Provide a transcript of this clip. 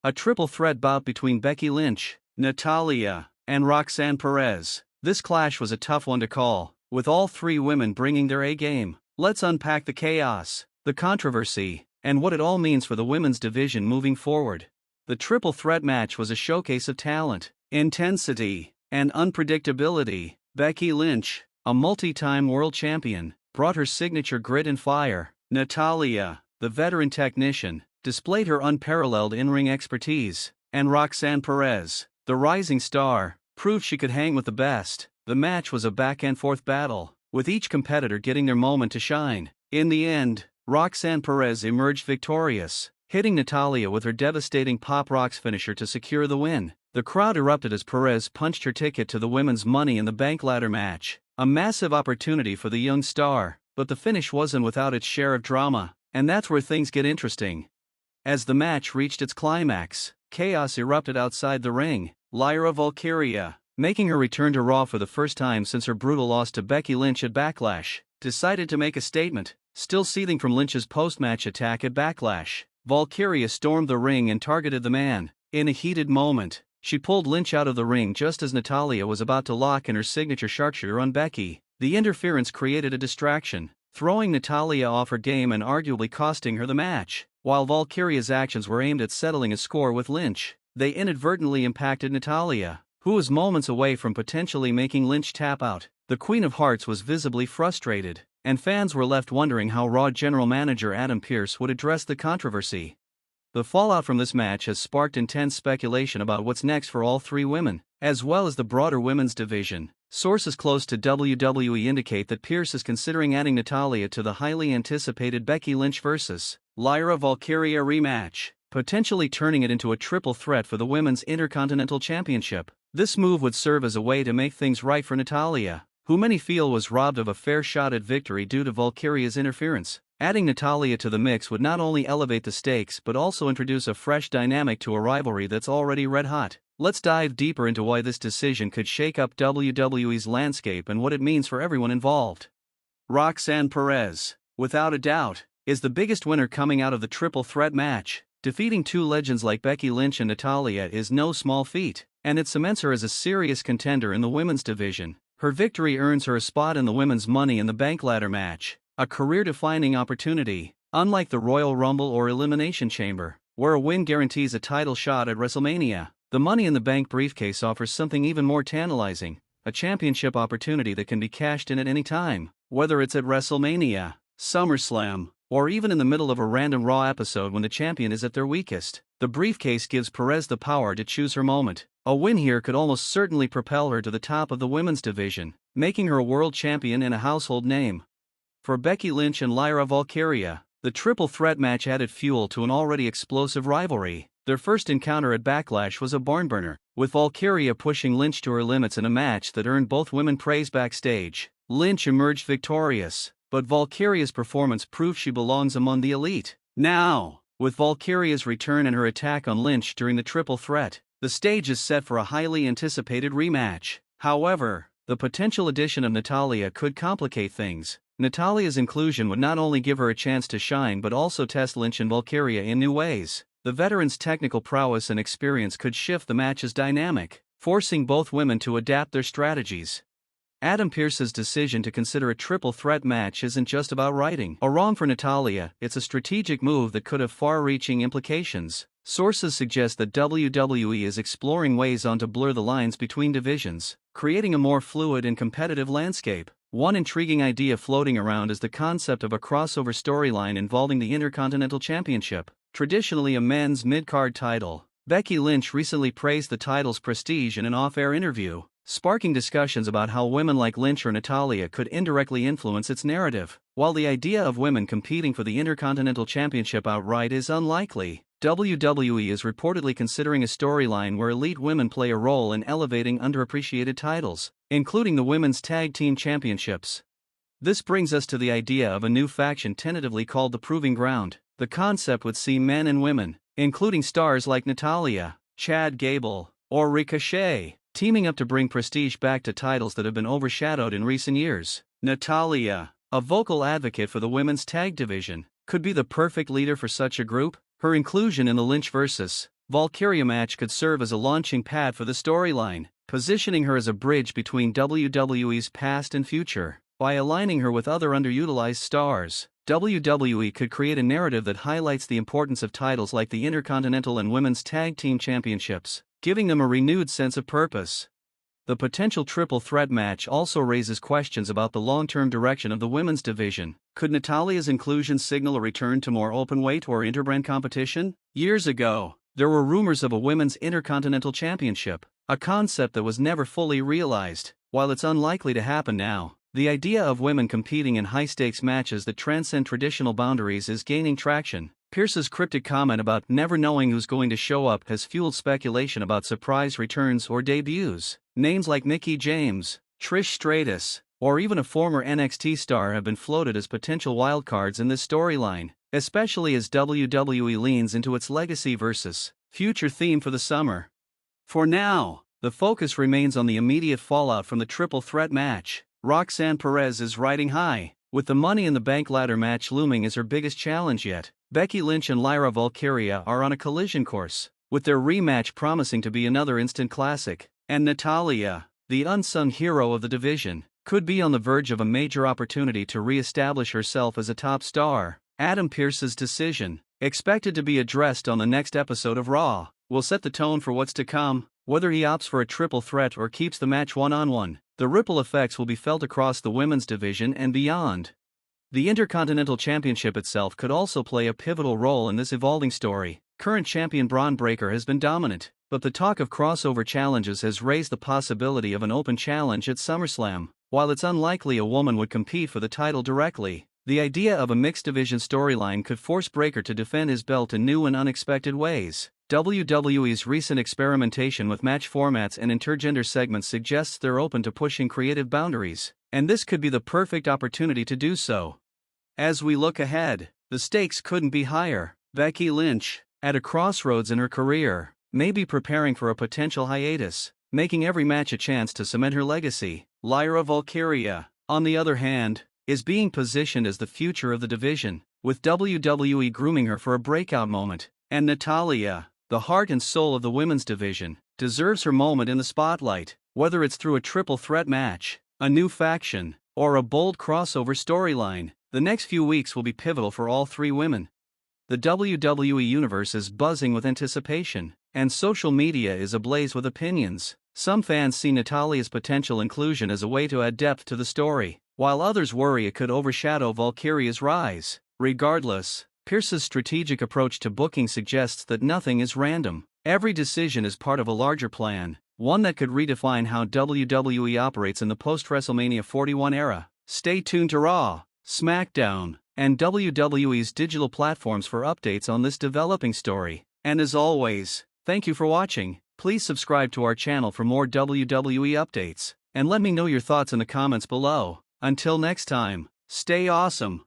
A triple threat bout between Becky Lynch, Natalya, and Roxanne Perez. This clash was a tough one to call, with all three women bringing their A-game. Let's unpack the chaos, the controversy, and what it all means for the women's division moving forward. The triple threat match was a showcase of talent, intensity, and unpredictability. Becky Lynch, a multi-time world champion, brought her signature grit and fire. Natalya, the veteran technician, displayed her unparalleled in-ring expertise. And Roxanne Perez, the rising star, proved she could hang with the best. The match was a back-and-forth battle, with each competitor getting their moment to shine. In the end, Roxanne Perez emerged victorious, hitting Natalya with her devastating Pop Rocks finisher to secure the win. The crowd erupted as Perez punched her ticket to the women's Money in the Bank ladder match, a massive opportunity for the young star, but the finish wasn't without its share of drama, and that's where things get interesting. As the match reached its climax, chaos erupted outside the ring. Lyra Valkyria, making her return to Raw for the first time since her brutal loss to Becky Lynch at Backlash, decided to make a statement. Still seething from Lynch's post-match attack at Backlash, Valkyria stormed the ring and targeted the man. In a heated moment, she pulled Lynch out of the ring just as Natalya was about to lock in her signature sharpshooter on Becky. The interference created a distraction, throwing Natalya off her game and arguably costing her the match. While Valkyria's actions were aimed at settling a score with Lynch, they inadvertently impacted Natalya, who was moments away from potentially making Lynch tap out. The Queen of Hearts was visibly frustrated, and fans were left wondering how Raw general manager Adam Pearce would address the controversy. The fallout from this match has sparked intense speculation about what's next for all three women, as well as the broader women's division. Sources close to WWE indicate that Pearce is considering adding Natalya to the highly anticipated Becky Lynch vs. Lyra Valkyria rematch, potentially turning it into a triple threat for the Women's Intercontinental Championship. This move would serve as a way to make things right for Natalya, who many feel was robbed of a fair shot at victory due to Valkyria's interference. Adding Natalya to the mix would not only elevate the stakes but also introduce a fresh dynamic to a rivalry that's already red-hot. Let's dive deeper into why this decision could shake up WWE's landscape and what it means for everyone involved. Roxanne Perez, without a doubt, is the biggest winner coming out of the triple threat match. Defeating two legends like Becky Lynch and Natalya is no small feat, and it cements her as a serious contender in the women's division. Her victory earns her a spot in the women's Money in the Bank ladder match, a career-defining opportunity. Unlike the Royal Rumble or Elimination Chamber, where a win guarantees a title shot at WrestleMania, the Money in the Bank briefcase offers something even more tantalizing, a championship opportunity that can be cashed in at any time, whether it's at WrestleMania, SummerSlam, or even in the middle of a random Raw episode when the champion is at their weakest. The briefcase gives Perez the power to choose her moment. A win here could almost certainly propel her to the top of the women's division, making her a world champion and a household name. For Becky Lynch and Lyra Valkyria, the triple threat match added fuel to an already explosive rivalry. Their first encounter at Backlash was a barnburner, with Valkyria pushing Lynch to her limits in a match that earned both women praise backstage. Lynch emerged victorious, but Valkyria's performance proved she belongs among the elite. Now, with Valkyria's return and her attack on Lynch during the triple threat, the stage is set for a highly anticipated rematch. However, the potential addition of Natalya could complicate things. Natalya's inclusion would not only give her a chance to shine but also test Lynch and Valkyria in new ways. The veterans' technical prowess and experience could shift the match's dynamic, forcing both women to adapt their strategies. Adam Pearce's decision to consider a triple threat match isn't just about righting a wrong for Natalya, it's a strategic move that could have far-reaching implications. Sources suggest that WWE is exploring ways to blur the lines between divisions, creating a more fluid and competitive landscape. One intriguing idea floating around is the concept of a crossover storyline involving the Intercontinental Championship, traditionally a men's mid-card title. Becky Lynch recently praised the title's prestige in an off-air interview, sparking discussions about how women like Lynch or Natalya could indirectly influence its narrative. While the idea of women competing for the Intercontinental Championship outright is unlikely, WWE is reportedly considering a storyline where elite women play a role in elevating underappreciated titles, including the Women's Tag Team Championships. This brings us to the idea of a new faction tentatively called the Proving Ground. The concept would see men and women, including stars like Natalya, Chad Gable, or Ricochet, teaming up to bring prestige back to titles that have been overshadowed in recent years. Natalya, a vocal advocate for the women's tag division, could be the perfect leader for such a group. Her inclusion in the Lynch vs. Valkyria match could serve as a launching pad for the storyline, positioning her as a bridge between WWE's past and future. By aligning her with other underutilized stars, WWE could create a narrative that highlights the importance of titles like the Intercontinental and Women's Tag Team Championships, giving them a renewed sense of purpose. The potential triple threat match also raises questions about the long-term direction of the women's division. Could Natalya's inclusion signal a return to more open-weight or interbrand competition? Years ago, there were rumors of a women's Intercontinental Championship, a concept that was never fully realized. While it's unlikely to happen now, the idea of women competing in high-stakes matches that transcend traditional boundaries is gaining traction. Pearce's cryptic comment about never knowing who's going to show up has fueled speculation about surprise returns or debuts. Names like Mickie James, Trish Stratus, or even a former NXT star have been floated as potential wildcards in this storyline, especially as WWE leans into its legacy versus future theme for the summer. For now, the focus remains on the immediate fallout from the triple threat match. Roxanne Perez is riding high, with the Money in the Bank ladder match looming as her biggest challenge yet. Becky Lynch and Lyra Valkyria are on a collision course, with their rematch promising to be another instant classic. And Natalya, the unsung hero of the division, could be on the verge of a major opportunity to re-establish herself as a top star. Adam Pearce's decision, expected to be addressed on the next episode of Raw, will set the tone for what's to come. Whether he opts for a triple threat or keeps the match one-on-one, the ripple effects will be felt across the women's division and beyond. The Intercontinental Championship itself could also play a pivotal role in this evolving story. Current champion Braun Breaker has been dominant, but the talk of crossover challenges has raised the possibility of an open challenge at SummerSlam. While it's unlikely a woman would compete for the title directly, the idea of a mixed division storyline could force Breaker to defend his belt in new and unexpected ways. WWE's recent experimentation with match formats and intergender segments suggests they're open to pushing creative boundaries, and this could be the perfect opportunity to do so. As we look ahead, the stakes couldn't be higher. Becky Lynch, at a crossroads in her career, may be preparing for a potential hiatus, making every match a chance to cement her legacy. Lyra Valkyria, on the other hand, is being positioned as the future of the division, with WWE grooming her for a breakout moment. And Natalya, the heart and soul of the women's division, deserves her moment in the spotlight. Whether it's through a triple threat match, a new faction, or a bold crossover storyline, the next few weeks will be pivotal for all three women. The WWE Universe is buzzing with anticipation, and social media is ablaze with opinions. Some fans see Natalya's potential inclusion as a way to add depth to the story, while others worry it could overshadow Valkyria's rise. Regardless, Pearce's strategic approach to booking suggests that nothing is random. Every decision is part of a larger plan, one that could redefine how WWE operates in the post-WrestleMania 41 era. Stay tuned to Raw, SmackDown, and WWE's digital platforms for updates on this developing story. And as always, thank you for watching. Please subscribe to our channel for more WWE updates, and let me know your thoughts in the comments below. Until next time, stay awesome.